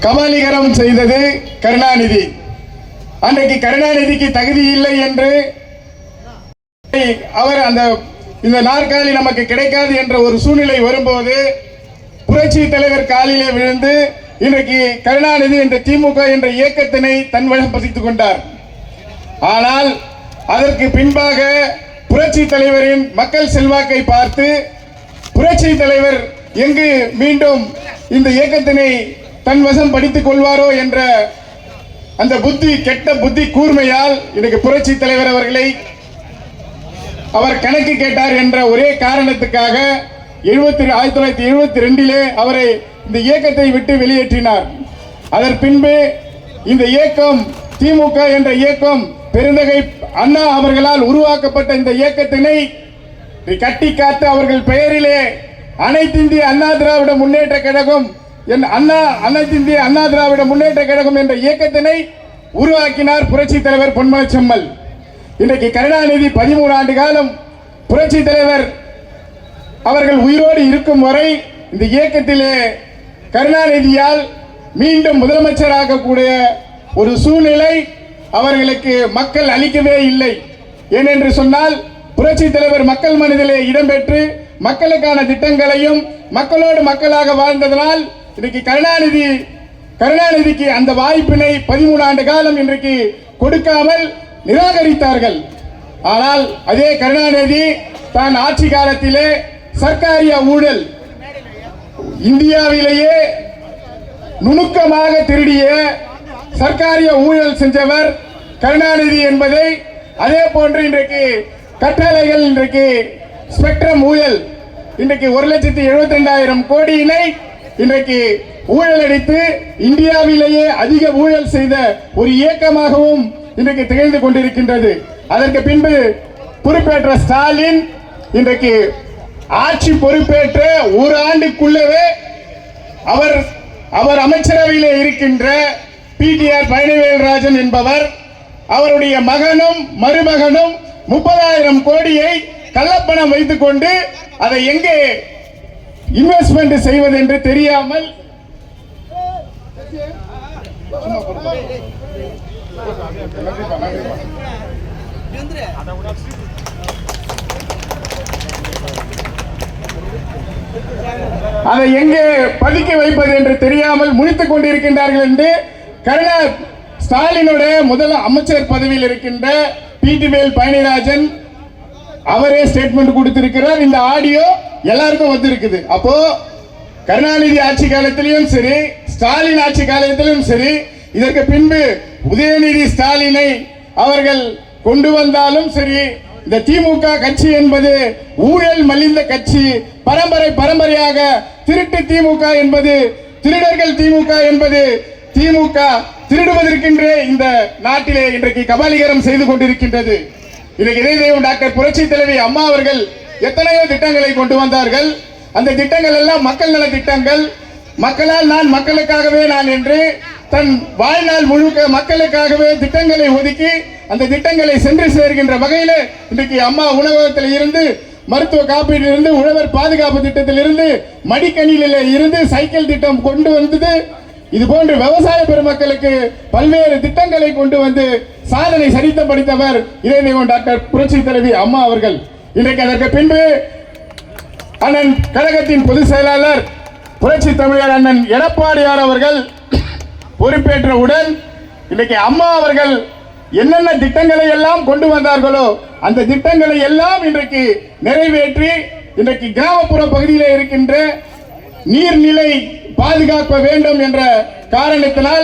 கபாலீகரம் செய்தது கருணாநிதி. அன்றைக்கு கருணாநிதிக்கு தகுதி இல்லை என்று அவர் இந்த நாற்காலி நமக்கு கிடைக்காது என்ற ஒரு சூழ்நிலை வரும்போது புரட்சி தலைவர் காலிலே விழுந்து இன்றைக்கு கருணாநிதி என்ற திமுக என்ற இயக்கத்தினை தன் வசம் பதித்துக் கொண்டார். ஆனால் அதற்கு பின்பாக புரட்சி தலைவரின் மக்கள் செல்வாக்கை பார்த்து புரட்சி தலைவர் எங்கு மீண்டும் இந்த இயக்கத்தினை தன் வசம் படித்துக் கொள்வாரோ என்ற அந்த கெட்ட புத்தி கூர்மையால் இன்றைக்கு புரட்சி தலைவர் அவர்களை அவர் கணக்கு கேட்டார் என்ற ஒரே காரணத்துக்காக 1972 அவரை இந்த இயக்கத்தை விட்டு வெளியேற்றினார். அதன் பின்பு இந்த இயக்கம் திமுக என்ற இயக்கம் பெருந்தகை அண்ணா அவர்களால் உருவாக்கப்பட்ட இந்த இயக்கத்தினை கட்டி காத்து அவர்கள் பெயரிலே அனைத்து இந்திய அண்ணா திராவிட முன்னேற்ற கழகம் அனைத்து இந்திய அண்ணா திராவிட முன்னேற்ற கழகம் என்ற இயக்கத்தினை உருவாக்கினார் புரட்சி தலைவர் பொன்மனச்செம்மல். இன்றைக்கு கருணாநிதி 13 ஆண்டு காலம் புரட்சி தலைவர் அவர்கள் உயிரோடு இருக்கும் வரை இந்த இயக்கத்திலே கருணாநிதியால் மீண்டும் முதலமைச்சராகக்கூடிய ஒரு சூழ்நிலை அவர்களுக்கு மக்கள் அளிக்கவே இல்லை. ஏனென்று சொன்னால் புரட்சி தலைவர் மக்கள் மனதிலே இடம்பெற்று மக்களுக்கான திட்டங்களையும் மக்களோடு மக்களாக வாழ்ந்ததனால் இன்றைக்கு கருணாநிதிக்கு அந்த வாய்ப்பினை 13 ஆண்டு காலம் இன்றைக்கு கொடுக்காமல் நிராகரித்தார்கள். ஆனால் அதே கருணாநிதி தான் ஆட்சி காலத்திலே சர்க்காரிய ஊழல் இந்தியாவிலேயே நுணுக்கமாக திருடிய சர்க்காரிய ஊழல் செஞ்சவர் கருணாநிதி என்பதை, அதே போன்று இன்றைக்கு கட்டளைகள் இன்றைக்கு ஸ்பெக்ட்ரம் ஊழல் இன்றைக்கு 1,72,000 கோடியினை இன்றைக்கு ஊழல் அடித்து இந்தியாவிலேயே அதிக ஊழல் செய்த ஒரு இயக்கமாகவும் இன்றைக்கு திகழ்ந்து கொண்டிருக்கின்றது. அதற்கு பின்பு பொறுப்பேற்ற ஸ்டாலின் இன்றைக்கு ஆட்சி பொறுப்பேற்ற ஒரு ஆண்டுக்குள்ளவே அவர் அமைச்சரவையிலே இருக்கின்ற பிடிஆர் பழனிவேல்ராஜன் என்பவர் அவருடைய மகனும் மருமகனும் 30,000 கோடியை கள்ளப்பணம் வைத்துக் கொண்டு அதை எங்கே இன்வெஸ்ட்மெண்ட் செய்வது என்று தெரியாமல் அதை எங்கே பதுக்கி வைப்பது என்று தெரியாமல் முடித்துக் கொண்டிருக்கின்றார்கள் என்று ஸ்டாலினுடைய முதல் அமைச்சர் பதவியில் இருக்கின்ற பிடிவேல் பழனிராஜன் அவரே ஸ்டேட்மெண்ட் கொடுத்திருக்கிறார். இந்த ஆடியோ எல்லாருக்கும் வந்திருக்குது. அப்போ கருணாநிதி ஆட்சி காலத்திலும் சரி, ஸ்டாலின் ஆட்சி காலத்திலும் சரி, இதற்கு பின்பு உதயநிதி ஸ்டாலினை அவர்கள் கொண்டு வந்தாலும் சரி, இந்த திமுக கட்சி என்பது ஊழல் மலிந்த கட்சி, பரம்பரையாக திருட்டு திமுக என்பது, திருடர்கள் திமுக என்பது, திமுக திருடுவதற்கென்றே இந்த நாட்டிலே இன்றைக்கு கபாலீகரம் செய்து கொண்டிருக்கின்றது. இன்றைக்கு இதயம் டாக்டர் புரட்சி தலைவி அம்மா அவர்கள் எத்தனையோ திட்டங்களை கொண்டு வந்தார்கள். அந்த திட்டங்கள் எல்லாம் மக்கள் நல திட்டங்கள். மக்களால் நான், மக்களுக்காகவே நான் என்று தன் வாழ்நாள் முழுக்க மக்களுக்காகவே திட்டங்களை ஒதுக்கி அந்த திட்டங்களை சென்று சேர்கின்ற வகையில் இன்றைக்கு அம்மா உணவகத்தில் இருந்து, மருத்துவ காப்பீட்டில் இருந்து, உழவர் பாதுகாப்பு திட்டத்தில் இருந்து, மடிக்கணியில இருந்து சைக்கிள் திட்டம் கொண்டு வந்தது. இது போன்று விவசாய பெருமக்களுக்கு பல்வேறு திட்டங்களை கொண்டு வந்து சாதனை சரித்த படித்தவர் இதயம் டாக்டர் புரட்சி தலைவி அம்மா அவர்கள். இன்றைக்கு அதற்கு பின்பு அண்ணன் கழகத்தின் பொதுச் செயலாளர் புரட்சி தமிழர் அண்ணன் எடப்பாடியார் அவர்கள் பொறுப்பேற்றவுடன் இன்றைக்கு அம்மா அவர்கள் என்னென்ன திட்டங்களை எல்லாம் கொண்டு வந்தார்களோ அந்த திட்டங்களை எல்லாம் இன்றைக்கு நிறைவேற்றி இன்றைக்கு கிராமப்புற பகுதியில் இருக்கின்ற நீர்நிலை பாதுகாக்க வேண்டும் என்ற காரணத்தினால்